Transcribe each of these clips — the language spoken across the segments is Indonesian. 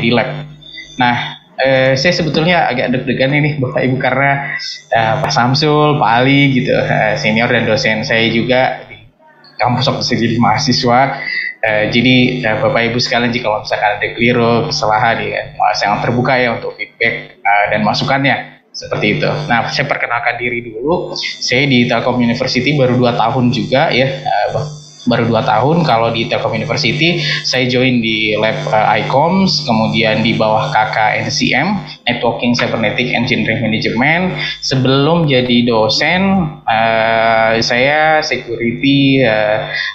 di lab. Nah, saya sebetulnya agak deg-degan ini Bapak Ibu karena Pak Samsul, Pak Ali gitu, senior dan dosen saya juga di kampus waktu saya jadi mahasiswa. Jadi Bapak Ibu sekalian, jika misalkan ada keliru, kesalahan ya, sangat terbuka ya untuk feedback dan masukannya seperti itu. Nah, saya perkenalkan diri dulu. Saya di Telkom University baru 2 tahun juga ya. Baru 2 tahun kalau di Telkom University. Saya join di lab ICOMS, kemudian di bawah kakak NCM, Networking Cybernetic Engineering Management. Sebelum jadi dosen, saya security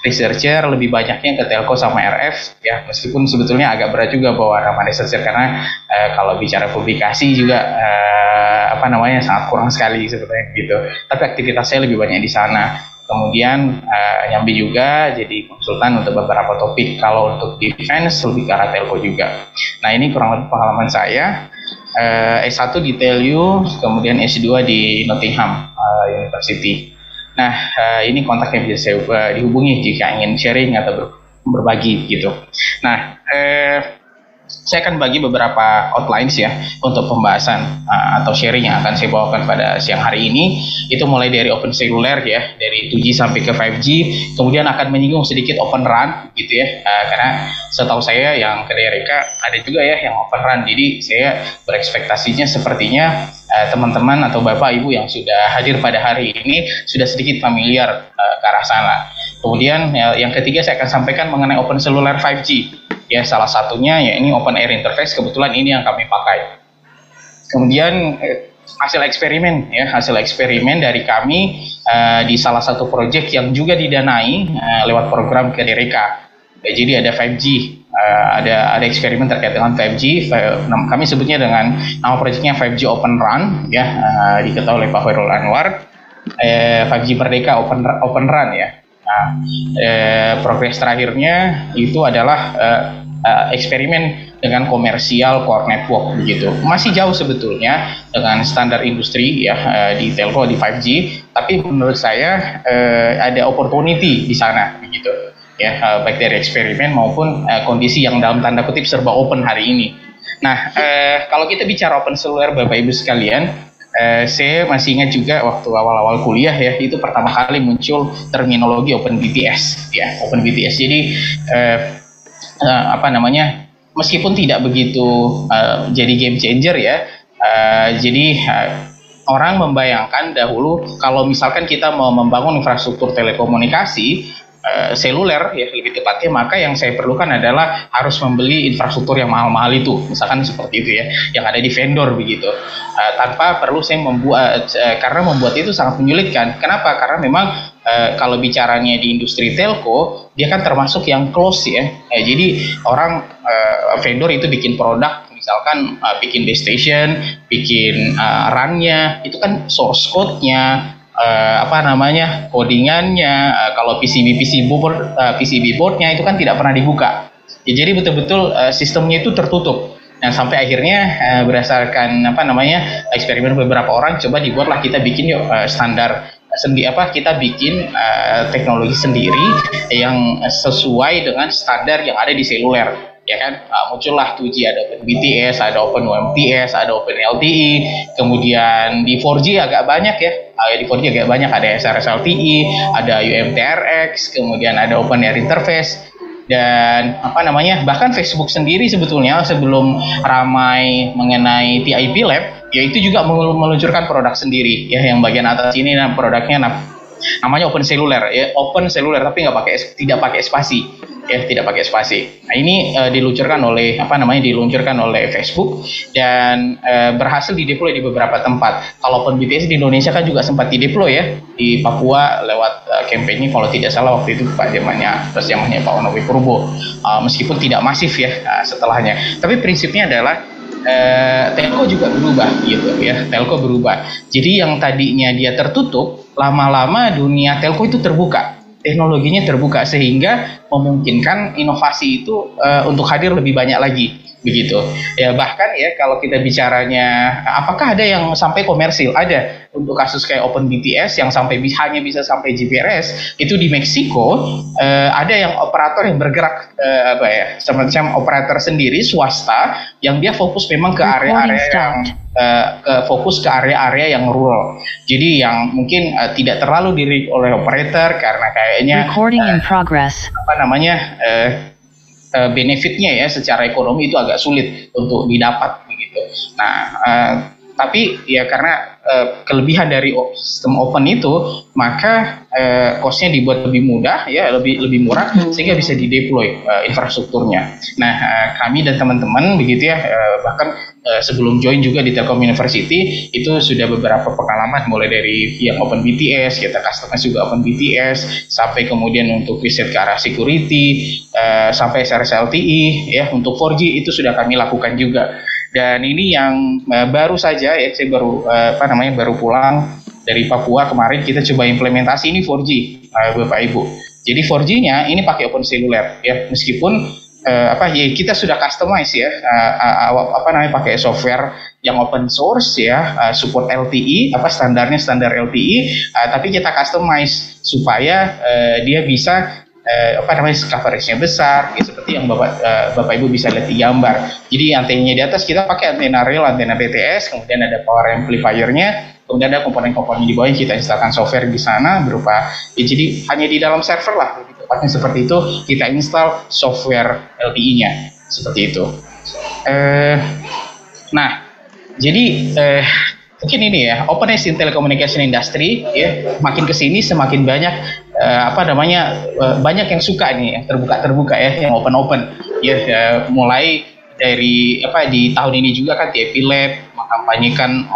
researcher, lebih banyaknya ke telco sama RF ya, meskipun sebetulnya agak berat juga bawa nama researcher karena kalau bicara publikasi juga sangat kurang sekali sebetulnya gitu. Tapi aktivitas saya lebih banyak di sana. Kemudian nyambi juga jadi konsultan untuk beberapa topik. Kalau untuk defense lebih ke arah telco juga. Nah, ini kurang lebih pengalaman saya. S1 di TELU, kemudian S2 di Nottingham University. Nah, ini kontak yang bisa saya dihubungi jika ingin sharing atau berbagi gitu. Nah, saya akan bagi beberapa outlines ya untuk pembahasan atau sharing yang akan saya bawakan pada siang hari ini. Itu mulai dari open cellular ya, dari 2G sampai ke 5G, kemudian akan menyinggung sedikit open RAN gitu ya, karena setahu saya yang ke DRK ada juga ya yang open RAN. Jadi saya berekspektasinya sepertinya teman-teman atau Bapak Ibu yang sudah hadir pada hari ini sudah sedikit familiar ke arah sana. Kemudian yang ketiga saya akan sampaikan mengenai open cellular 5G. Ya, salah satunya ya ini open air interface, kebetulan ini yang kami pakai. Kemudian hasil eksperimen dari kami di salah satu proyek yang juga didanai lewat program KDRK. Jadi ada 5G, ada eksperimen terkait dengan 5G. Kami sebutnya dengan nama proyeknya 5G Open Run ya, diketahui oleh Pak Khairul Anwar. 5G Merdeka Open Run ya. Nah, progres terakhirnya itu adalah eksperimen dengan komersial core network begitu. Masih jauh sebetulnya dengan standar industri ya di telco di 5G, tapi menurut saya ada opportunity di sana begitu ya, baik dari eksperimen maupun kondisi yang dalam tanda kutip serba open hari ini. Nah, kalau kita bicara open cellular Bapak Ibu sekalian, saya masih ingat juga waktu awal-awal kuliah ya, itu pertama kali muncul terminologi Open BTS ya, Open BTS. Jadi meskipun tidak begitu jadi game changer ya, jadi orang membayangkan dahulu kalau misalkan kita mau membangun infrastruktur telekomunikasi seluler ya lebih tepatnya, maka yang saya perlukan adalah harus membeli infrastruktur yang mahal-mahal itu, misalkan seperti itu ya, yang ada di vendor begitu, tanpa perlu saya membuat, karena membuat itu sangat menyulitkan. Kenapa? Karena memang kalau bicaranya di industri telco, dia kan termasuk yang close ya, jadi orang vendor itu bikin produk, misalkan bikin base station, bikin RAN-nya, itu kan source code-nya, codingannya, kalau PCB boardnya itu kan tidak pernah dibuka. Ya, jadi betul-betul sistemnya itu tertutup. Nah, sampai akhirnya berdasarkan eksperimen beberapa orang, coba dibuatlah, kita bikin yuk standar kita bikin teknologi sendiri yang sesuai dengan standar yang ada di seluler. Ya kan, muncullah 2G, ada Open BTS, ada Open UMTS, ada Open LTE, kemudian di 4G agak banyak ya, di 4G agak banyak, ada SRS LTE, ada UMTRX, kemudian ada Open Air Interface, dan bahkan Facebook sendiri sebetulnya sebelum ramai mengenai TIP Lab, ya itu juga meluncurkan produk sendiri ya, yang bagian atas ini produknya namanya Open Cellular ya, Open Cellular tapi tidak pakai spasi ya, tidak pakai spasi. Nah, ini diluncurkan oleh Facebook dan berhasil dideploy di beberapa tempat. Kalau Open BTS di Indonesia kan juga sempat dideploy ya di Papua lewat kampanye kalau tidak salah waktu itu zamannya Pak Onowi Purbo, meskipun tidak masif ya setelahnya. Tapi prinsipnya adalah telco juga berubah gitu ya, telco berubah. Jadi yang tadinya dia tertutup, lama-lama dunia telco itu terbuka, teknologinya terbuka, sehingga memungkinkan inovasi itu untuk hadir lebih banyak lagi. begitu ya. Bahkan ya kalau kita bicaranya apakah ada yang sampai komersil, ada untuk kasus kayak OpenBTS yang sampai hanya bisa sampai GPRS itu di Meksiko. Ada yang operator yang bergerak apa ya, semacam operator sendiri swasta yang dia fokus memang ke area-area yang fokus ke area-area yang rural, jadi yang mungkin tidak terlalu diri oleh operator karena kayaknya apa namanya benefitnya ya secara ekonomi itu agak sulit untuk didapat begitu. Nah, tapi ya karena kelebihan dari sistem open itu, maka cost-nya dibuat lebih mudah ya, lebih murah sehingga bisa dideploy infrastrukturnya. Nah, kami dan teman-teman begitu ya, bahkan sebelum join juga di Telkom University itu sudah beberapa pengalaman, mulai dari yang OpenBTS, kita customize juga OpenBTS, sampai kemudian untuk riset ke arah security, sampai SRS LTE ya, untuk 4G itu sudah kami lakukan juga. Dan ini yang baru saja ya, saya baru pulang dari Papua kemarin, kita coba implementasi ini 4G Bapak Ibu. Jadi 4G-nya ini pakai Open Cellular ya, meskipun kita sudah customize ya, pakai software yang open source ya, support LTE, standar LTE, tapi kita customize supaya dia bisa coveragenya besar ya, seperti yang Bapak Ibu bisa lihat di gambar. Jadi antenanya di atas kita pakai antena real, antena BTS, kemudian ada power amplifiernya, kemudian ada komponen-komponen di bawah yang kita instalkan software di sana berupa jadi hanya di dalam server lah, tepatnya seperti itu, kita install software LTE-nya seperti itu. Nah, jadi mungkin ini ya, openness in telecommunication industry ya, makin kesini semakin banyak banyak yang suka nih yang terbuka ya, yang open ya, mulai dari di tahun ini juga kan TIP Lab mengkampanyekan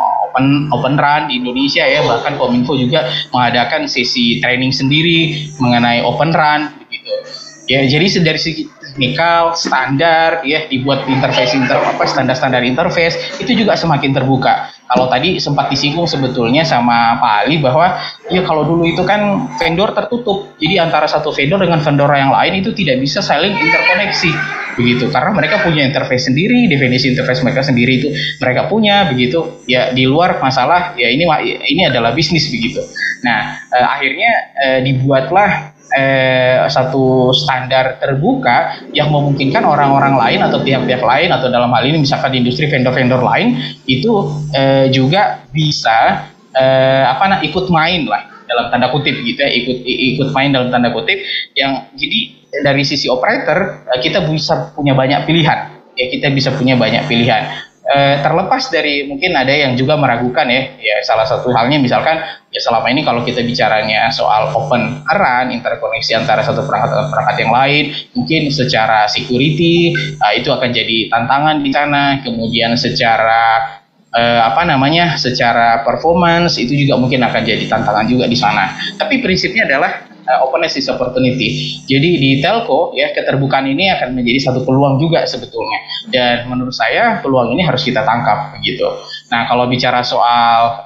open run di Indonesia ya, bahkan Kominfo juga mengadakan sesi training sendiri mengenai open run begitu ya. Jadi dari segi teknikal, standar ya, dibuat standar interface itu juga semakin terbuka. Kalau tadi sempat disinggung sebetulnya sama Pak Ali bahwa ya kalau dulu itu kan vendor tertutup, jadi antara satu vendor dengan vendor yang lain itu tidak bisa saling interkoneksi begitu, karena mereka punya interface sendiri, definisi interface mereka sendiri itu mereka punya begitu ya, di luar masalah ya, ini adalah bisnis begitu. Nah, akhirnya dibuatlah satu standar terbuka yang memungkinkan orang-orang lain atau pihak-pihak lain, atau dalam hal ini misalkan di industri vendor-vendor lain itu juga bisa ikut main lah dalam tanda kutip gitu ya, ikut main dalam tanda kutip, yang jadi dari sisi operator kita bisa punya banyak pilihan ya, terlepas dari mungkin ada yang juga meragukan ya, salah satu halnya misalkan ya, selama ini kalau kita bicaranya soal open run, interkoneksi antara satu perangkat dengan perangkat yang lain, mungkin secara security itu akan jadi tantangan di sana, kemudian secara secara performance itu juga mungkin akan jadi tantangan juga di sana. Tapi prinsipnya adalah openness is opportunity. Jadi di telco ya, keterbukaan ini akan menjadi satu peluang juga sebetulnya. Dan menurut saya peluang ini harus kita tangkap begitu. Nah, kalau bicara soal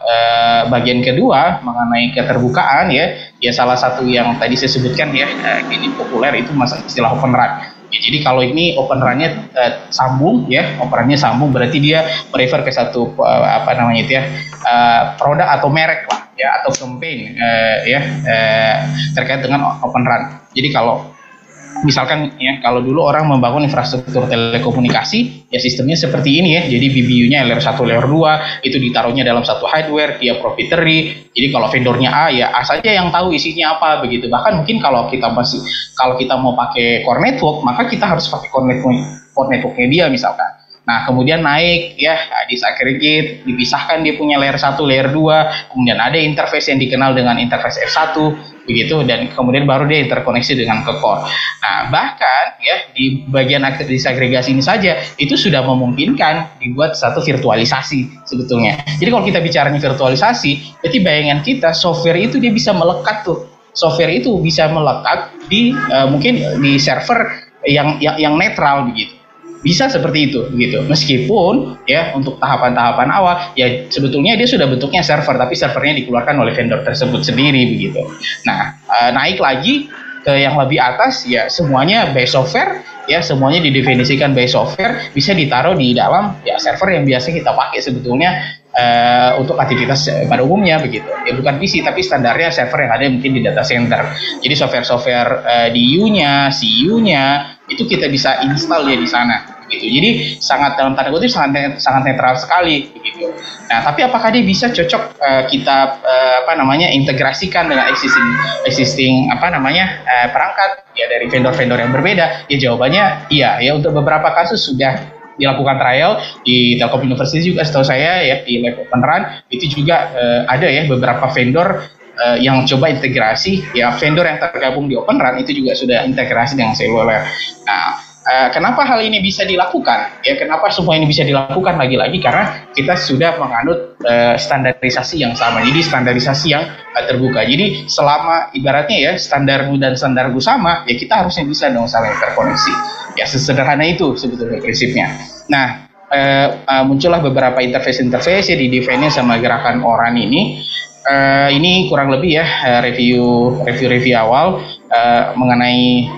bagian kedua mengenai keterbukaan ya salah satu yang tadi saya sebutkan ya, ini populer itu istilah open run. Ya, jadi kalau ini open run-nya sambung ya, open run-nya sambung berarti dia merefer ke satu produk atau merek lah ya, atau campaign terkait dengan open run. Jadi kalau misalkan ya, kalau dulu orang membangun infrastruktur telekomunikasi ya, sistemnya seperti ini ya, jadi BBU-nya layer 1 layer 2 itu ditaruhnya dalam satu hardware, dia proprietary. Jadi kalau vendornya A ya A saja yang tahu isinya apa begitu. Bahkan mungkin kalau kita mau pakai core network, maka kita harus pakai core networknya dia misalkan. Nah, kemudian naik ya, disaggregate, dipisahkan, dia punya layer 1, layer 2, kemudian ada interface yang dikenal dengan interface F1 begitu, dan kemudian baru dia interkoneksi dengan ke core. Nah, bahkan ya di bagian aktif disagregasi ini saja itu sudah memungkinkan dibuat satu virtualisasi sebetulnya. Jadi kalau kita bicaranya virtualisasi, berarti bayangan kita software itu dia bisa melekat tuh. Software itu bisa melekat di mungkin di server yang netral begitu. Bisa seperti itu begitu. Meskipun ya untuk tahapan-tahapan awal ya sebetulnya dia sudah bentuknya server, tapi servernya dikeluarkan oleh vendor tersebut sendiri begitu. Nah, naik lagi ke yang lebih atas ya semuanya by software, ya semuanya didefinisikan by software, bisa ditaruh di dalam ya server yang biasa kita pakai sebetulnya untuk aktivitas pada umumnya begitu. Ya bukan PC tapi standarnya server yang ada mungkin di data center. Jadi software-software DU-nya, CU-nya itu kita bisa install ya di sana. Gitu. Jadi sangat dalam tanda kutip sangat netral sekali begitu. Nah, tapi apakah dia bisa cocok kita integrasikan dengan existing perangkat ya dari vendor-vendor yang berbeda? Ya jawabannya iya ya, untuk beberapa kasus sudah dilakukan trial di Telkom University juga setahu saya ya, di Lab Open Run itu juga ada ya beberapa vendor yang coba integrasi ya, vendor yang tergabung di Open Run itu juga sudah integrasi dengan seluler. Nah, kenapa hal ini bisa dilakukan? Ya, kenapa semua ini bisa dilakukan? Lagi-lagi karena kita sudah menganut standarisasi yang sama. Jadi standarisasi yang terbuka. Jadi selama ibaratnya ya standarmu dan standarku sama, ya kita harusnya bisa dong saling terkoneksi. Ya sesederhana itu sebetulnya prinsipnya. Nah, muncullah beberapa interface ya di-define sama gerakan ORAN ini. Ini kurang lebih ya review awal mengenai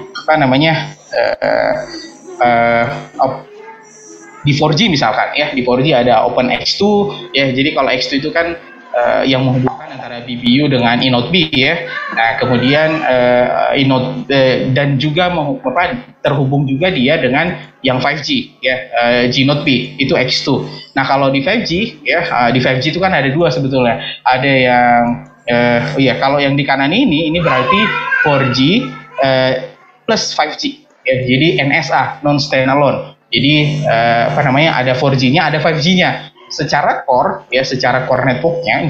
di 4G misalkan ya, di 4G ada OpenX2 ya. Jadi kalau X2 itu kan yang menghubungkan antara BBU dengan eNodeB ya. Nah, kemudian dan juga terhubung juga dia dengan yang 5G ya, GNodeB itu X2. Nah, kalau di 5G ya, di 5G itu kan ada dua sebetulnya. Ada yang kalau yang di kanan ini berarti 4G plus 5G. Ya, jadi NSA, non standalone. Jadi ada 4G-nya, ada 5G-nya. Secara core networknya,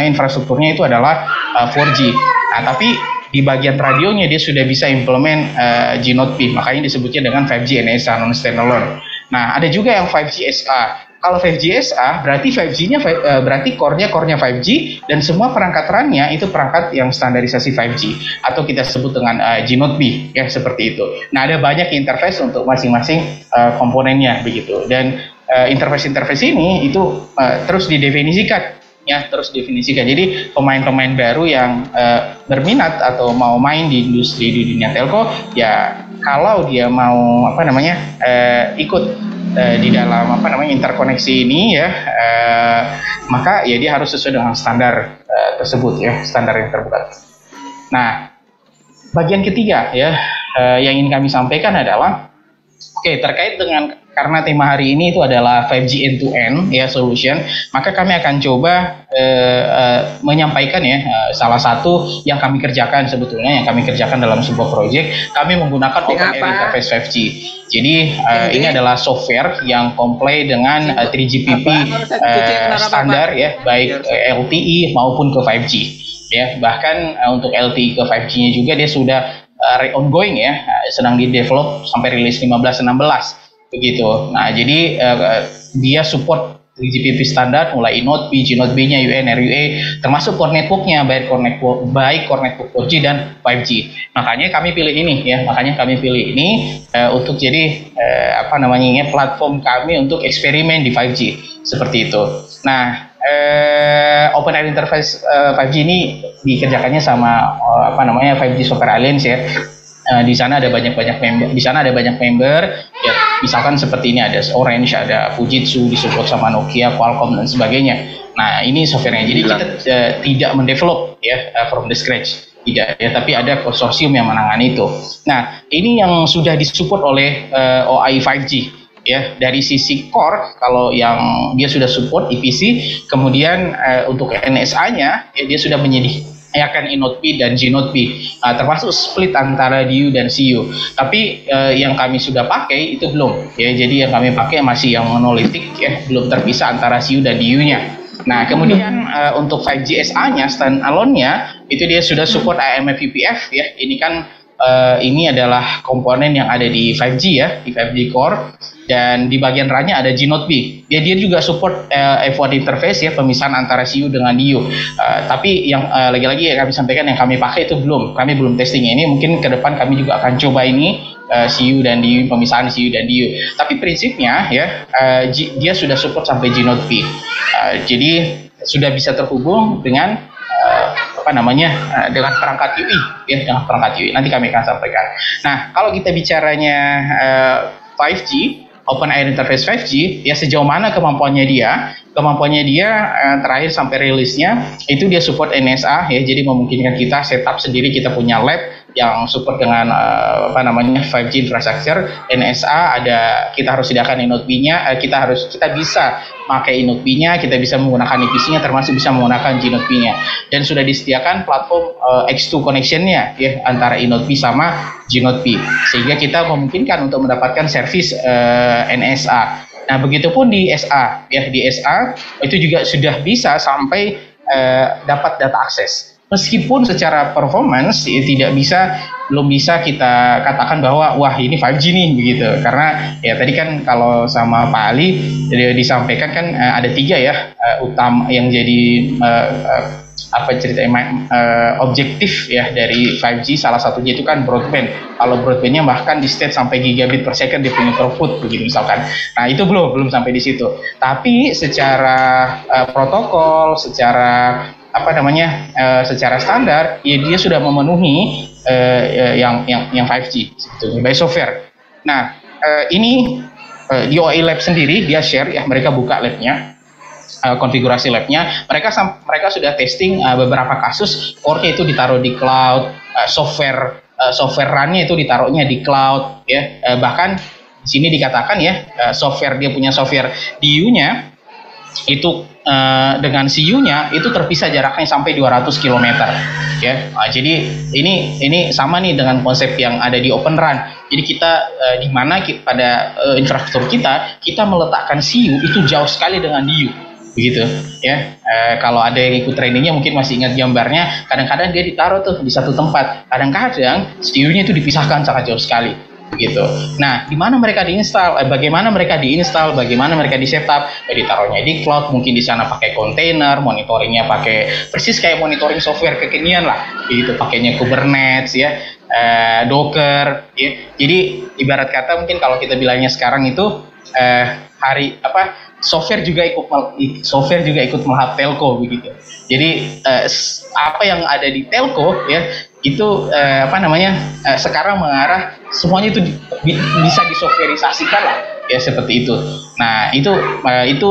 infrastrukturnya itu adalah 4G. Nah, tapi di bagian radionya dia sudah bisa implement GNodeB, makanya disebutnya dengan 5G NSA, non standalone. Nah, ada juga yang 5G SA. Kalau 5G SA berarti 5G-nya berarti core-nya 5G dan semua perangkat RAN-nya itu perangkat yang standarisasi 5G atau kita sebut dengan GNodeB ya, seperti itu. Nah, ada banyak interface untuk masing-masing komponennya begitu, dan interface ini itu terus didefinisikan. Jadi pemain-pemain baru yang berminat atau mau main di industri di dunia telco ya, kalau dia mau ikut di dalam interkoneksi ini ya, maka ya dia harus sesuai dengan standar tersebut ya, standar yang terbuka. Nah, bagian ketiga ya yang ingin kami sampaikan adalah terkait dengan, karena tema hari ini itu adalah 5G end-to-end ya solution, maka kami akan coba menyampaikan ya salah satu yang kami kerjakan sebetulnya, yang kami kerjakan dalam sebuah proyek. Kami menggunakan Open Air Interface 5G. Jadi ini adalah software yang comply dengan 3GPP standar ya, baik LTE maupun ke 5G ya. Bahkan untuk LTE ke 5G-nya juga dia sudah ongoing ya, sedang di-develop sampai rilis 15-16 begitu. Nah, jadi dia support 3GPP standar mulai eNodeB, GNodeB-nya, UN, RUA, termasuk core network-nya, baik core network 4G dan 5G. Makanya kami pilih ini untuk jadi platform kami untuk eksperimen di 5G seperti itu. Nah, Open Air Interface 5G ini dikerjakannya sama 5G Software Alliance ya. Di sana ada banyak member ya, misalkan seperti ini, ada Orange, ada Fujitsu, disupport sama Nokia, Qualcomm dan sebagainya. Nah, ini softwarenya. Jadi kita tidak mendevelop ya from the scratch, tidak ya, tapi ada konsorsium yang menangani itu. Nah, ini yang sudah disupport oleh OAI 5G ya. Dari sisi core, kalau yang dia sudah support EPC, kemudian untuk NSA-nya ya, dia sudah menyediakan eNodeB dan GNodeB, termasuk split antara DU dan CU. Tapi yang kami sudah pakai itu belum ya. Jadi yang kami pakai masih yang monolitik ya, belum terpisah antara CU dan DU-nya. Nah, kemudian untuk 5G SA-nya, standalone-nya itu dia sudah support AMF-UPF ya. Ini kan ini adalah komponen yang ada di 5G ya, di 5G core, dan di bagian RAN-nya ada GNodeB. Ya, dia juga support F1 interface ya, pemisahan antara CU dengan DU. Tapi yang lagi-lagi ya kami sampaikan, yang kami pakai itu kami belum testing ini. Mungkin ke depan kami juga akan coba ini CU dan DU, pemisahan CU dan DU. Tapi prinsipnya ya dia sudah support sampai GNodeB. Jadi sudah bisa terhubung dengan dengan perangkat UI ya, dengan perangkat UI. Nanti kami akan sampaikan. Nah, kalau kita bicaranya 5G, Open Air Interface 5G, ya sejauh mana kemampuannya dia? Kemampuannya dia terakhir sampai rilisnya itu dia support NSA ya, jadi memungkinkan kita setup sendiri, kita punya lab yang support dengan 5G infrastructure. NSA ada, kita harus sediakan InnoDB-nya, kita bisa pakai InnoDB-nya, kita bisa menggunakan EPC-nya, termasuk bisa menggunakan GNODB-nya, dan sudah disediakan platform X2 connection-nya ya antara InnoDB sama GNODB, sehingga kita memungkinkan untuk mendapatkan service NSA. Nah, begitupun di SA ya, di SA itu juga sudah bisa sampai dapat data akses. Meskipun secara performance ya, belum bisa kita katakan bahwa wah ini 5G nih begitu, karena ya tadi kan kalau sama Pak Ali disampaikan kan ada 3 ya utama yang jadi objektif ya dari 5G. Salah satunya itu kan broadband. Kalau broadbandnya bahkan di state sampai gigabit per second dia punya throughput begitu misalkan. Nah, itu belum sampai di situ. Tapi secara protokol, secara secara standar ya dia sudah memenuhi yang 5G sebetulnya by software. Nah, ini di OAI Lab sendiri dia share ya, mereka buka labnya, konfigurasi labnya, mereka sudah testing beberapa kasus core-nya itu ditaruh di cloud, software run-nya itu ditaruhnya di cloud ya, bahkan di sini dikatakan ya dia punya software DU-nya itu dengan CU-nya itu terpisah jaraknya sampai 200 km ya. Nah, jadi ini sama nih dengan konsep yang ada di Open Run. Jadi kita di mana pada infrastruktur kita meletakkan CU itu jauh sekali dengan DU begitu ya. Kalau ada yang ikut trainingnya mungkin masih ingat gambarnya, kadang-kadang dia ditaruh tuh di satu tempat, kadang-kadang CU-nya itu dipisahkan sangat jauh sekali begitu. Nah, di mana mereka diinstal? Bagaimana mereka diinstal? Bagaimana mereka di setup? Ditaruhnya di cloud, mungkin di sana pakai kontainer, monitoringnya pakai persis kayak monitoring software kekinian lah, gitu. Pakainya Kubernetes ya, Docker. Ya. Jadi ibarat kata mungkin kalau kita bilangnya sekarang itu software juga ikut melahap telco begitu. Jadi apa yang ada di telco ya itu sekarang mengarah semuanya itu bisa disoftwareisasikan lah ya, seperti itu. Nah, itu itu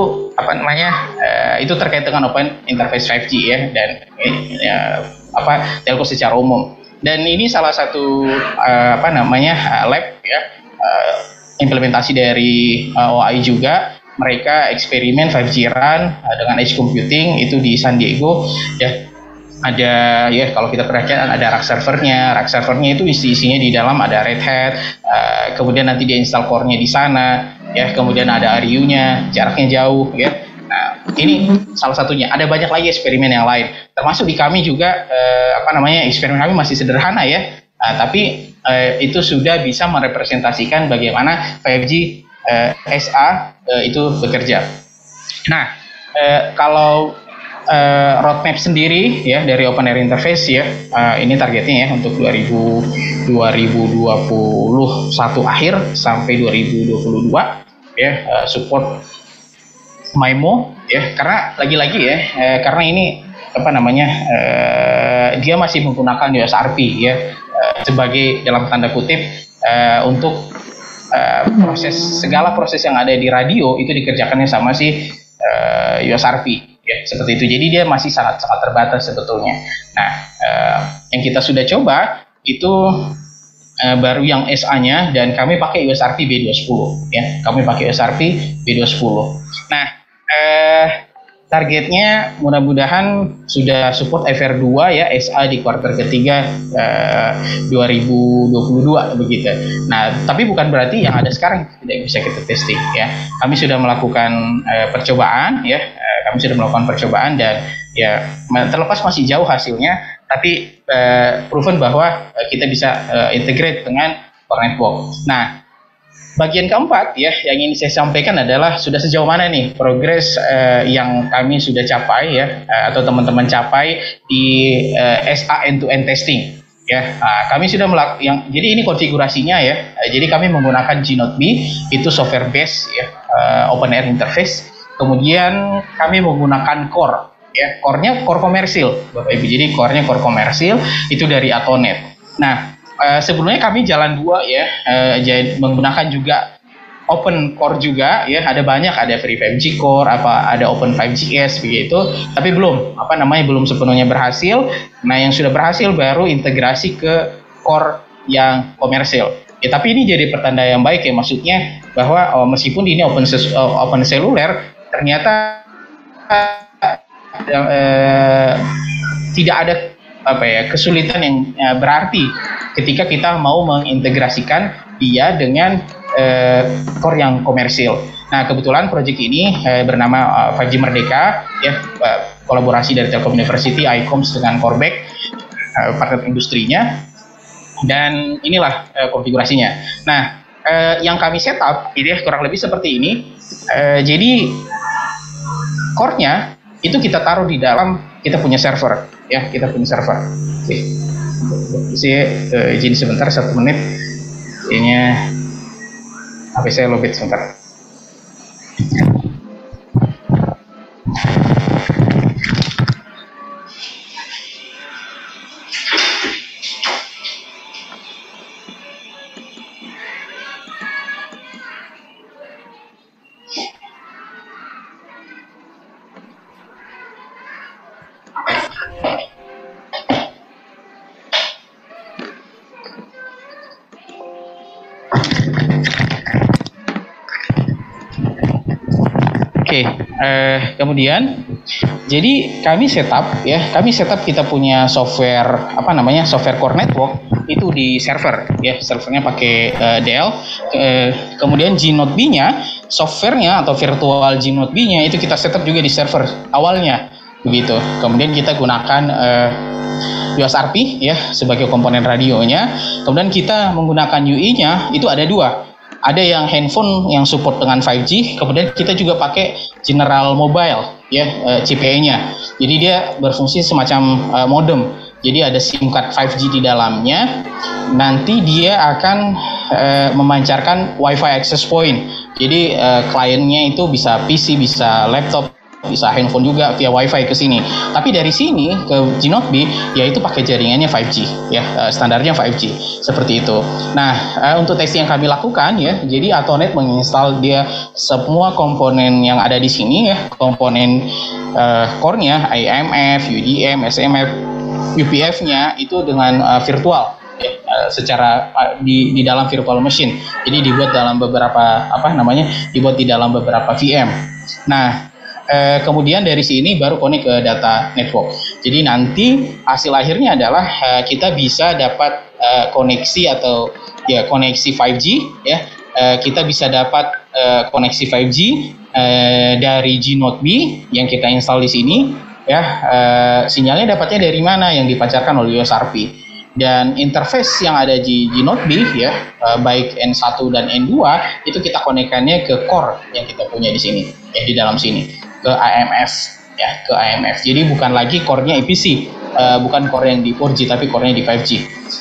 terkait dengan Open Interface 5G ya, dan telco secara umum. Dan ini salah satu lab ya, implementasi dari OAI juga. Mereka eksperimen 5G run dengan edge computing itu di San Diego ya. Ada ya, kalau kita perhatikan ada rack servernya itu isinya di dalam ada Red Hat, kemudian nanti dia install core-nya di sana ya, kemudian ada RU-nya, jaraknya jauh ya. Nah, ini salah satunya. Ada banyak lagi eksperimen yang lain, termasuk di kami juga eksperimen kami masih sederhana ya, tapi itu sudah bisa merepresentasikan bagaimana 5G SA itu bekerja. Nah, kalau roadmap sendiri ya dari Open Air Interface ya, ini targetnya ya untuk 2021 akhir sampai 2022 ya, support MIMO ya, karena lagi-lagi ya karena ini dia masih menggunakan USRP ya sebagai dalam tanda kutip untuk segala proses yang ada di radio itu dikerjakannya sama si USRP ya, seperti itu. Jadi dia masih sangat terbatas sebetulnya. Nah, yang kita sudah coba itu baru yang SA-nya, dan kami pakai USRP B210 ya. Kami pakai USRP B210. Nah, targetnya mudah-mudahan sudah support FR2 ya, SA di kuartal ketiga 2022 begitu. Nah, tapi bukan berarti yang ada sekarang tidak bisa kita testing ya. Kami sudah melakukan percobaan ya, dan ya terlepas masih jauh hasilnya, tapi proven bahwa kita bisa integrate dengan core network. Nah, bagian keempat ya yang ingin saya sampaikan adalah sudah sejauh mana nih progres yang kami sudah capai ya, atau teman-teman capai di SA end-to-end testing ya. Nah, kami sudah melakukan jadi ini konfigurasinya ya. Jadi kami menggunakan GNODB, itu software base ya, Open Air Interface. Kemudian kami menggunakan core ya. Core komersil, Bapak Ibu. Jadi core-nya core komersil itu dari Atonet. Nah, sebelumnya kami jalan dua ya, menggunakan juga open core juga ya, ada banyak, ada free 5G core, ada open 5GS begitu, tapi belum sepenuhnya berhasil. Nah, yang sudah berhasil baru integrasi ke core yang komersil. Ya, tapi ini jadi pertanda yang baik ya, maksudnya bahwa meskipun ini open seluler, ternyata tidak ada kesulitan yang berarti ketika kita mau mengintegrasikan dia dengan core yang komersil. Nah, kebetulan proyek ini bernama 5G Merdeka ya, kolaborasi dari Telkom University, iComs dengan Coreback, partner industrinya, dan inilah konfigurasinya. Nah, yang kami setup ini kurang lebih seperti ini. Jadi core-nya itu kita taruh di dalam, kita punya server ya, kita punya server. Oke. Saya izin sebentar 1 menit, ini HP saya lobet sebentar. Oke, kemudian jadi kami setup kita punya software software core network itu di server ya, servernya pakai Dell. Kemudian G-Node B-nya, softwarenya atau virtual G-Node B-nya itu kita setup juga di server awalnya begitu. Kemudian kita gunakan USRP ya sebagai komponen radionya. Kemudian kita menggunakan UI-nya itu ada 2. Ada yang handphone yang support dengan 5G, kemudian kita juga pakai General Mobile ya, CPE-nya. Jadi dia berfungsi semacam modem. Jadi ada SIM card 5G di dalamnya. Nanti dia akan memancarkan Wi-Fi access point. Jadi kliennya itu bisa PC, bisa laptop, bisa handphone juga via Wi-Fi ke sini. Tapi dari sini ke G-Node B yaitu pakai jaringannya 5G ya, standarnya 5G seperti itu. Nah, untuk testing yang kami lakukan ya, jadi Atonet menginstal dia semua komponen yang ada di sini ya, komponen core-nya, IMF, UDM, SMF, UPF-nya itu dengan virtual ya, secara di dalam virtual machine. Jadi dibuat dalam beberapa dibuat di dalam beberapa VM. Nah, kemudian dari sini baru connect ke data network. Jadi nanti hasil akhirnya adalah kita bisa dapat koneksi atau ya koneksi 5G ya. Kita bisa dapat koneksi 5G dari G-Node B yang kita install di sini ya. Sinyalnya dapatnya dari mana? Yang dipancarkan oleh USRP. Dan interface yang ada di G-Node B ya, baik N1 dan N2 itu kita konekkannya ke core yang kita punya di sini ya, di dalam sini ke IMF ya, ke IMF. Jadi bukan lagi core-nya EPC, bukan core yang di 4G tapi core-nya di 5G.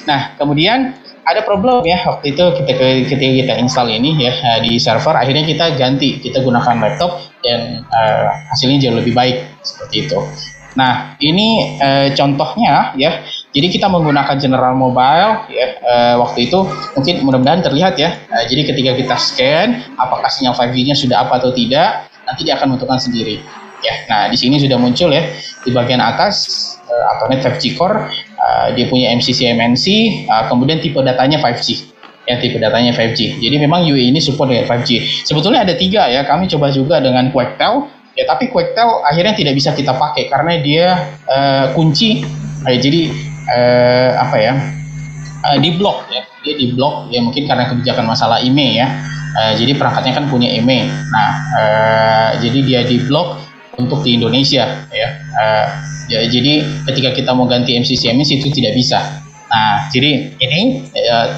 Nah, kemudian ada problem ya waktu itu ketika kita install ini ya di server, akhirnya kita ganti, kita gunakan laptop dan hasilnya jauh lebih baik seperti itu. Nah, ini contohnya ya. Jadi kita menggunakan General Mobile ya, waktu itu mungkin mudah-mudahan terlihat ya. Jadi ketika kita scan apakah sinyal 5G-nya sudah apa atau tidak, nanti dia akan menentukan sendiri ya. Nah, di sini sudah muncul ya di bagian atas Atonet 5G Core, dia punya MCC MNC, kemudian tipe datanya 5G ya, tipe datanya 5G. Jadi memang UI ini support dengan 5G. Sebetulnya ada 3 ya, kami coba juga dengan Quectel ya, tapi Quectel akhirnya tidak bisa kita pakai karena dia kunci jadi di blok ya, dia di blok ya, mungkin karena kebijakan masalah IMEI ya. Jadi perangkatnya kan punya IMEI. Nah, jadi dia di blok untuk di Indonesia ya. Jadi ketika kita mau ganti MCC-MNC itu tidak bisa. Nah, jadi ini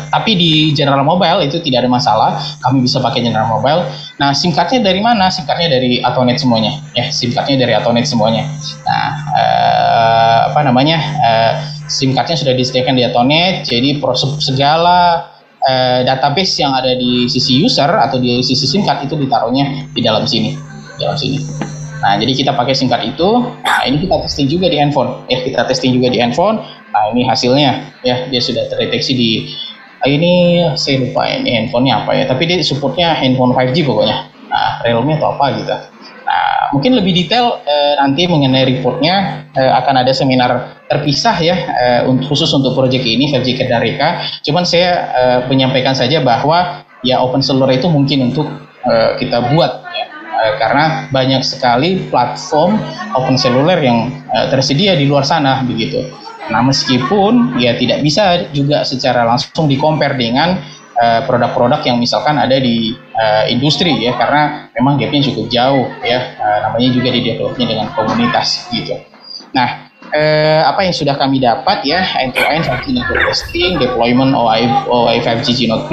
tapi di General Mobile itu tidak ada masalah, kami bisa pakai General Mobile. Nah, SIM card-nya dari mana? SIM card-nya dari Atonet semuanya ya, SIM card-nya dari Atonet semuanya. Nah, SIM card-nya sudah disediakan di Atonet, jadi segala database yang ada di sisi user atau di sisi SIM card itu ditaruhnya di dalam sini, Nah, jadi kita pakai SIM card itu. Nah, ini kita testing juga di handphone. Kita testing juga di handphone. Nah, ini hasilnya. Dia sudah terdeteksi di ini saya lupa ini handphonenya apa ya. Tapi dia supportnya handphone 5G pokoknya. Nah, Realme atau apa gitu. Nah, mungkin lebih detail nanti mengenai reportnya akan ada seminar terpisah khusus untuk proyek ini 5G Kedareka. Cuman saya menyampaikan saja bahwa ya open cellular itu mungkin untuk kita buat karena banyak sekali platform open cellular yang tersedia di luar sana begitu. Nah, meskipun ya tidak bisa juga secara langsung di-compare dengan produk-produk yang misalkan ada di industri karena memang gapnya cukup jauh namanya juga di developnya dengan komunitas gitu. Nah, apa yang sudah kami dapat end-to-end 5G network testing, deployment OI 5G G-Node P,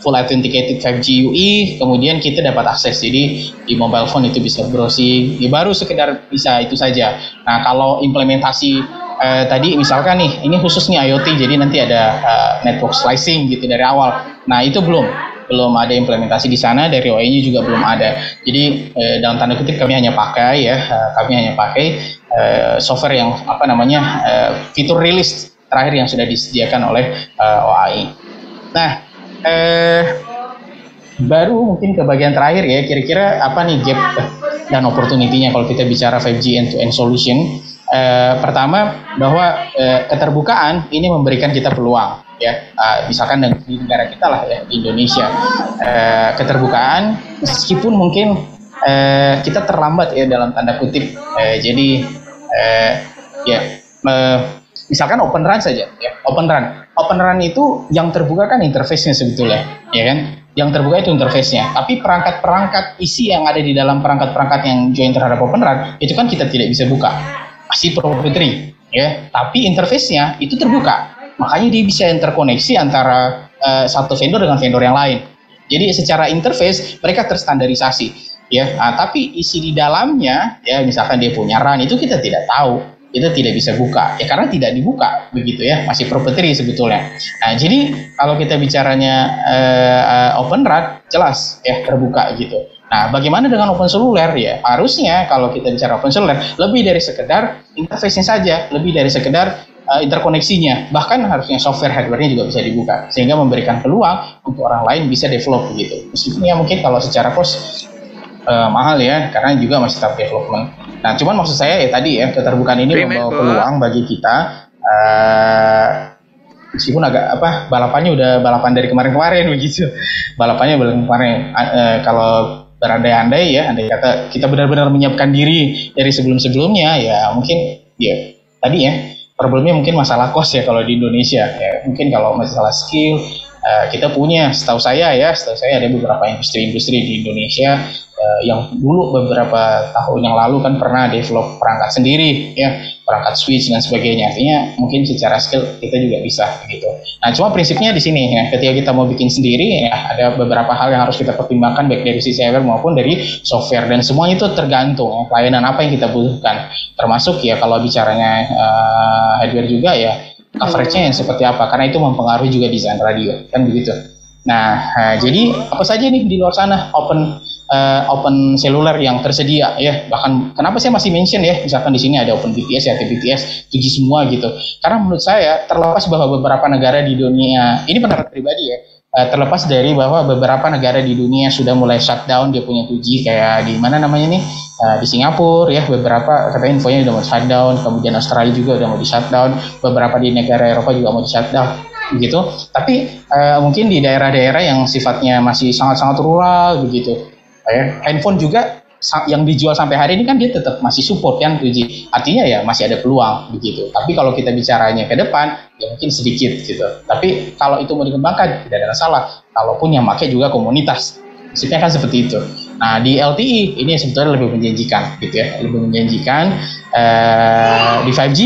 full authenticated 5G UE, kemudian kita dapat akses jadi di mobile phone itu bisa browsing, baru sekedar bisa itu saja. Nah, kalau implementasi tadi misalkan nih, ini khusus nih IoT, jadi nanti ada network slicing gitu dari awal. Nah, itu belum ada implementasi di sana, dari OI-nya juga belum ada. Jadi dalam tanda kutip kami hanya pakai software yang fitur rilis terakhir yang sudah disediakan oleh OAI. Nah, baru mungkin ke bagian terakhir kira-kira apa nih gap dan opportunity-nya kalau kita bicara 5G end-to-end solution. Pertama bahwa keterbukaan ini memberikan kita peluang misalkan di negara kita lah di Indonesia, keterbukaan meskipun mungkin kita terlambat dalam tanda kutip, jadi misalkan Open RAN saja Open RAN itu yang terbuka kan interface-nya sebetulnya kan, yang terbuka itu interface-nya, tapi perangkat-perangkat isi yang ada di dalam perangkat-perangkat yang join terhadap Open RAN itu kan kita tidak bisa buka, masih proprietary tapi interface-nya itu terbuka, makanya dia bisa interkoneksi antara satu vendor dengan vendor yang lain. Jadi secara interface mereka terstandarisasi tapi isi di dalamnya misalkan dia punya RAN itu kita tidak tahu, kita tidak bisa buka karena tidak dibuka begitu masih proprietary sebetulnya. Nah, jadi kalau kita bicaranya Open RAN jelas terbuka gitu. Nah, bagaimana dengan open cellular harusnya kalau kita bicara open cellular lebih dari sekedar interface-nya saja, lebih dari sekedar interkoneksinya, bahkan harusnya software hardware-nya juga bisa dibuka sehingga memberikan peluang untuk orang lain bisa develop begitu. Meskipun mungkin kalau secara cost mahal karena juga masih tahap development. Nah, cuman maksud saya tadi keterbukaan ini membawa peluang bagi kita, meskipun agak balapannya udah balapan dari kemarin-kemarin begitu. Balapannya belum kemarin. Kalau berandai-andai andai kata kita benar-benar menyiapkan diri dari sebelum-sebelumnya mungkin tadi problemnya mungkin masalah cost kalau di Indonesia mungkin kalau masalah skill kita punya, setahu saya ada beberapa industri-industri di Indonesia yang dulu beberapa tahun yang lalu kan pernah develop perangkat sendiri perangkat switch dan sebagainya, artinya mungkin secara skill kita juga bisa gitu. Nah, cuma prinsipnya di sini ketika kita mau bikin sendiri ada beberapa hal yang harus kita pertimbangkan baik dari sisi hardware maupun dari software, dan semuanya itu tergantung pelayanan apa yang kita butuhkan, termasuk kalau bicaranya hardware juga coverage-nya yang seperti apa, karena itu mempengaruhi juga desain radio kan begitu. Nah, jadi apa saja nih di luar sana open cellular yang tersedia bahkan kenapa saya masih mention misalkan di sini ada Open BTS TBTS 2G semua gitu, karena menurut saya terlepas bahwa beberapa negara di dunia ini pendapat pribadi terlepas dari bahwa beberapa negara di dunia sudah mulai shutdown dia punya 2G kayak di mana namanya nih di Singapura beberapa katanya infonya udah mau shutdown, kemudian Australia juga udah mau di shutdown, beberapa di negara Eropa juga mau di shutdown begitu. Tapi mungkin di daerah-daerah yang sifatnya masih sangat-sangat rural begitu handphone juga yang dijual sampai hari ini kan dia tetap masih support 2G, artinya masih ada peluang begitu. Tapi kalau kita bicaranya ke depan mungkin sedikit gitu, tapi kalau itu mau dikembangkan tidak ada masalah, kalaupun yang pakai juga komunitas, maksudnya kan seperti itu. Nah, di LTE ini sebetulnya lebih menjanjikan gitu lebih menjanjikan. Di 5G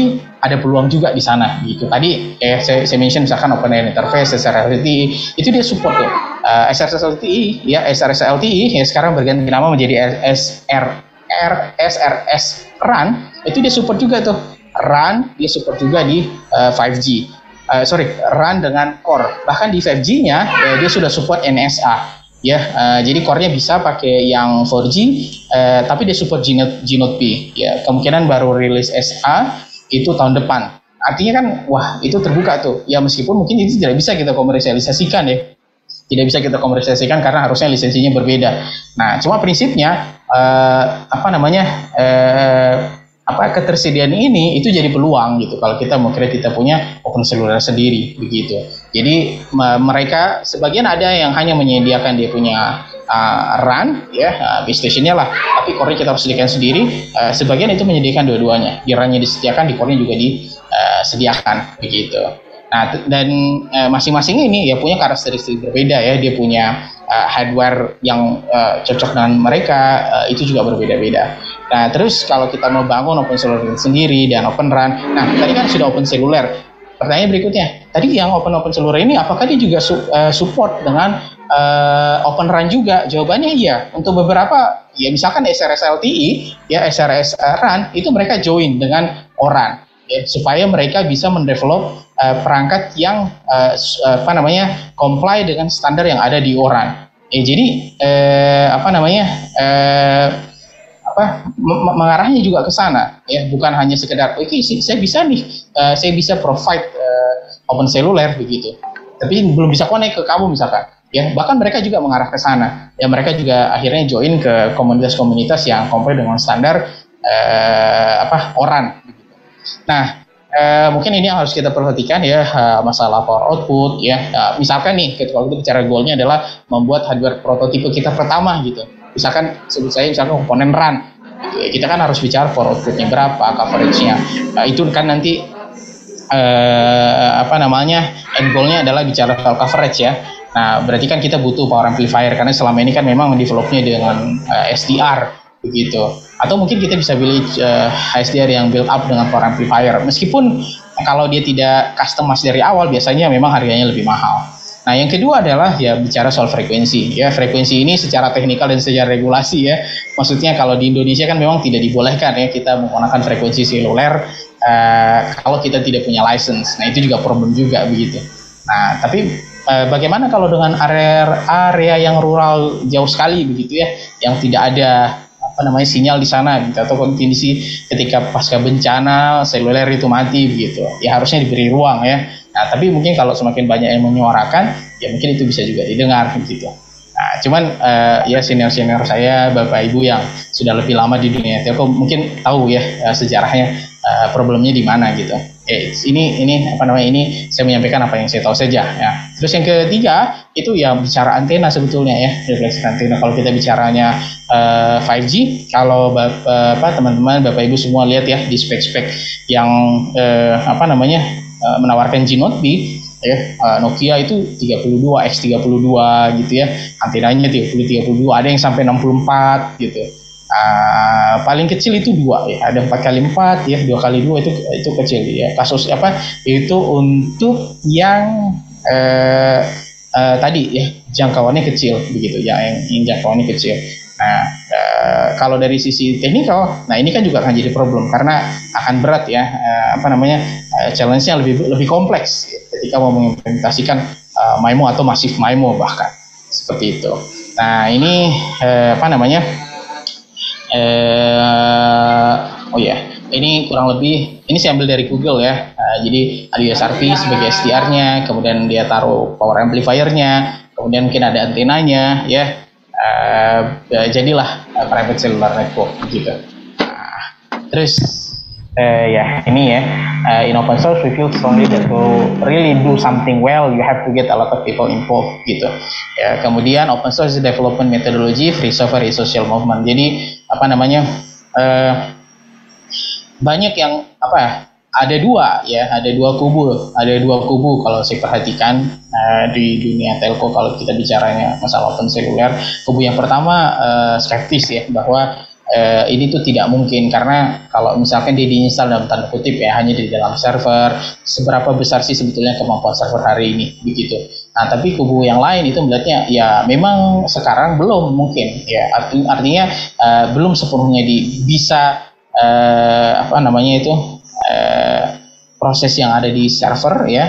ada peluang juga di sana gitu. Tadi saya mention misalkan Open Air Interface, SRS LTE itu dia support SRS LTE SRS LTE sekarang berganti nama menjadi SRS RAN, itu dia support juga tuh RAN, dia support juga di 5G RAN dengan core, bahkan di 5G-nya dia sudah support NSA ya. Jadi core-nya bisa pakai yang 4G, tapi dia support G-Note P. Ya, kemungkinan baru rilis SA itu tahun depan. Artinya kan, wah itu terbuka tuh. Ya meskipun mungkin itu tidak bisa kita komersialisasikan ya. Tidak bisa kita komersialisasikan karena harusnya lisensinya berbeda. Nah, cuma prinsipnya ketersediaan ini itu jadi peluang gitu kalau kita mau kita punya open cellular sendiri begitu. Jadi mereka sebagian ada yang hanya menyediakan dia punya RAN ya, base stationnya lah, tapi core-nya kita harus sediakan sendiri. Sebagian itu menyediakan dua-duanya, di RAN-nya disediakan, di core-nya juga disediakan begitu. Nah, dan masing-masing ini ya punya karakteristik berbeda ya, dia punya hardware yang cocok dengan mereka, itu juga berbeda-beda. Nah, terus kalau kita mau bangun open cellular sendiri dan open RAN, nah tadi kan sudah open cellular. Pertanyaan berikutnya, tadi yang open cellular ini apakah dia juga support dengan open RAN juga? Jawabannya iya. Untuk beberapa, ya misalkan SRS LTE, ya SRS RAN, itu mereka join dengan ORAN. Ya, supaya mereka bisa mendevelop perangkat yang comply dengan standar yang ada di ORAN. Jadi mengarahnya juga ke sana, ya bukan hanya sekedar oke, saya bisa nih, saya bisa provide open cellular begitu, tapi belum bisa connect ke kamu misalkan. Ya bahkan mereka juga mengarah ke sana. Ya mereka juga akhirnya join ke komunitas-komunitas yang comply dengan standar ORAN. Nah, mungkin ini yang harus kita perhatikan ya, masalah power output ya. Misalkan nih, kalau kita bicara goalnya adalah membuat hardware prototipe kita pertama gitu. Misalkan sebut saya misalkan komponen RAN. Gitu ya. Kita kan harus bicara power outputnya berapa, coveragenya. Itu kan nanti end goalnya adalah bicara soal coverage ya. Nah, berarti kan kita butuh power amplifier karena selama ini kan memang developnya dengan SDR. Begitu, atau mungkin kita bisa pilih HSDR yang build up dengan power amplifier, meskipun kalau dia tidak customize dari awal biasanya memang harganya lebih mahal. Nah, yang kedua adalah ya bicara soal frekuensi. Ya, frekuensi ini secara teknikal dan secara regulasi ya, maksudnya kalau di Indonesia kan memang tidak dibolehkan ya kita menggunakan frekuensi seluler kalau kita tidak punya license. Nah, itu juga problem juga begitu. Nah, tapi bagaimana kalau dengan area yang rural jauh sekali begitu ya, yang tidak ada sinyal di sana gitu, atau kondisi ketika pasca bencana seluler itu mati begitu, ya harusnya diberi ruang ya. Nah, tapi mungkin kalau semakin banyak yang menyuarakan, ya mungkin itu bisa juga didengar gitu. Nah, cuman ya senior saya, bapak ibu yang sudah lebih lama di dunia telkom mungkin tahu ya sejarahnya, problemnya di mana gitu. Ini saya menyampaikan apa yang saya tahu saja ya. Terus yang ketiga itu ya bicara antena sebetulnya ya, refleksi antena. Kalau kita bicaranya 5G, kalau teman-teman bapak ibu semua lihat ya di spek-spek yang menawarkan G-Note B ya, Nokia itu 32 X32 gitu ya, antenanya 32, ada yang sampai 64 gitu. Paling kecil itu 2 ya, ada 4x4 ya, 2x2 itu kecil ya. Kasus itu untuk yang tadi ya, jangkauannya kecil begitu ya, yang jangkauannya kecil. Nah, kalau dari sisi teknikal, nah ini kan juga akan jadi problem karena akan berat ya, challenge-nya lebih kompleks ya, ketika mau mengimplementasikan MIMO atau Massive MIMO bahkan seperti itu. Nah, ini ini kurang lebih, ini saya ambil dari Google ya. Jadi ada USRP sebagai SDR-nya, kemudian dia taruh power amplifier-nya, kemudian mungkin ada antenanya ya. Jadilah private cellular network gitu. Terus ini ya, in open source we feel strongly that to really do something well you have to get a lot of people involved gitu ya. Kemudian open source development methodology, free software is social movement. Jadi banyak yang ada dua kubu kalau saya perhatikan di dunia telco kalau kita bicaranya masalah open cellular. Kubu yang pertama skeptis ya, bahwa ini tuh tidak mungkin karena kalau misalkan dia diinstal dalam tanda kutip ya hanya di dalam server, seberapa besar sih sebetulnya kemampuan server hari ini begitu. Nah, tapi kubu yang lain itu melihatnya ya memang sekarang belum mungkin ya, artinya belum sepenuhnya bisa proses yang ada di server ya,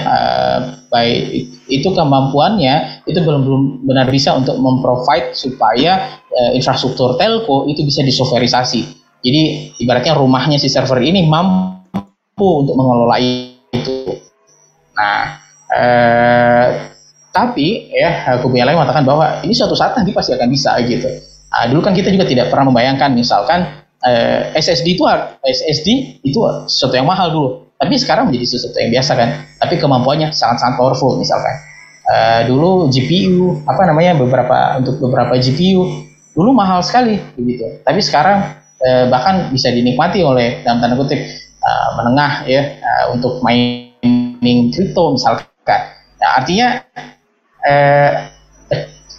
baik itu kemampuannya itu belum belum benar bisa untuk memprovide supaya infrastruktur telco itu bisa disoftwareisasi. Jadi ibaratnya rumahnya si server ini mampu untuk mengelola itu. Nah, tapi ya kubu yang lain mengatakan bahwa ini suatu saat nanti pasti akan bisa gitu. Dulu kan kita juga tidak pernah membayangkan misalkan SSD itu sesuatu yang mahal dulu, tapi sekarang menjadi sesuatu yang biasa kan. Tapi kemampuannya sangat-sangat powerful misalkan. Dulu GPU untuk beberapa GPU dulu mahal sekali begitu. Tapi sekarang bahkan bisa dinikmati oleh dalam tanda kutip menengah ya untuk mining crypto misalkan. Nah, artinya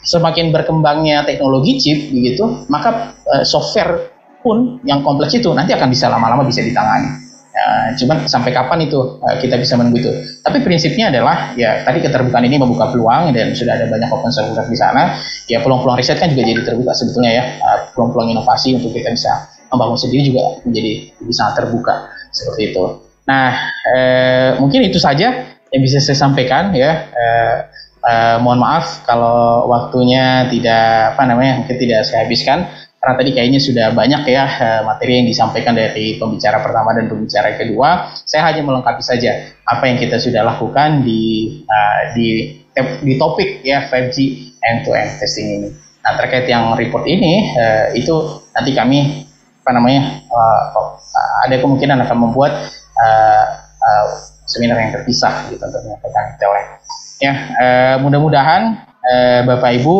semakin berkembangnya teknologi chip begitu, maka software pun yang kompleks itu nanti akan bisa lama-lama bisa ditangani. Cuman sampai kapan itu kita bisa menunggu itu. Tapi prinsipnya adalah ya tadi keterbukaan ini membuka peluang dan sudah ada banyak open source di sana. Ya peluang-peluang riset kan juga jadi terbuka sebetulnya ya. Peluang-peluang inovasi untuk kita bisa membangun sendiri juga menjadi lebih sangat terbuka seperti itu. Nah, mungkin itu saja yang bisa saya sampaikan ya. Mohon maaf kalau waktunya mungkin tidak saya habiskan. Karena tadi kayaknya sudah banyak ya materi yang disampaikan dari pembicara pertama dan pembicara kedua. Saya hanya melengkapi saja apa yang kita sudah lakukan di topik ya 5G end-to-end testing ini. Nah terkait yang report ini itu nanti kami ada kemungkinan akan membuat seminar yang terpisah gitu untuk menyampaikan detailnya. Ya mudah-mudahan Bapak Ibu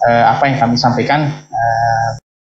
apa yang kami sampaikan